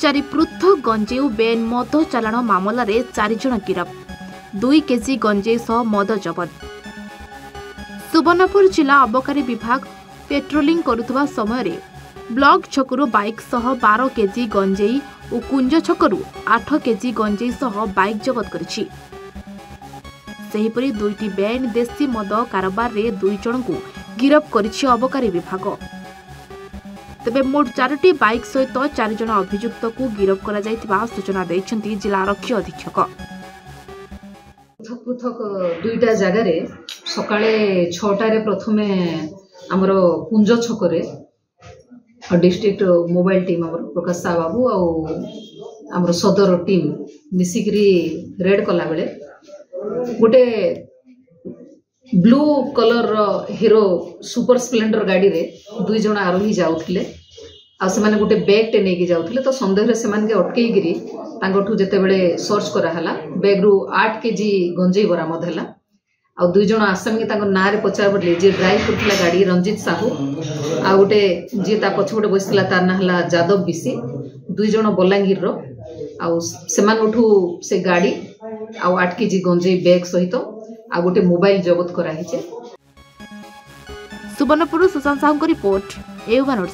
चारि पृथक गंजेई बेन मद चालाण मामलें 4 जन गिरफ 2 केजी गंजेई सह मद जबत। सुवर्णपुर जिला अबकारी विभाग पेट्रोलिंग करुवा समय ब्लॉक छकरू बाइक सह 12 केजी गंजेई और कुंज छकरू 8 केजी गंजेई सह बाइक जबत करिछि। सेहिपरि 2टी बेन देशी मद कारोबार रे 2 जन को गिरफ करिछि अबकारी विभाग। तेबे मोट 4टी बाइक सहित 4 जन अभियुक्त को गिरफ करा जायतिबा सूचना दैछन्ती जिला आरक्षी अधीक्षक। पृथक पृथक 2टा जगार सकाळे 6टा रे प्रथमे हमर कुंज छकरे डिस्ट्रिक्ट मोबाइल टीम हमर प्रकाश साह बाबू और सदर टीम मिसिकरी रेड कला बेले गोटे blue colour hero super Splendor गाड़ी रे 2 जन आरोही जाउथिले आ सेमाने गोटे बैग टे नेकी जाउथिले। तो संदेह रे सेमाने के अटकेई गिरी तांगठु जेते बेले सर्च करा हला बैग रु 8 केजी गंजेई बरामद हला। आ 2 जन आसामी तांको ना रे पचार पड़ले जे ड्राइव करथिला गाड़ी रंजित साहू आ गोटे जे ता पछपटे बसिला तार ना हला जादव बिसी 2 जन बलांगीर रो आ सेमानठु से गाड़ी आ 8 केजी गंजेई बैग सहित आ गोटे मोबाइल जबत करा हिचे। सुवर्णपुर सुशांत साहू रिपोर्ट एवं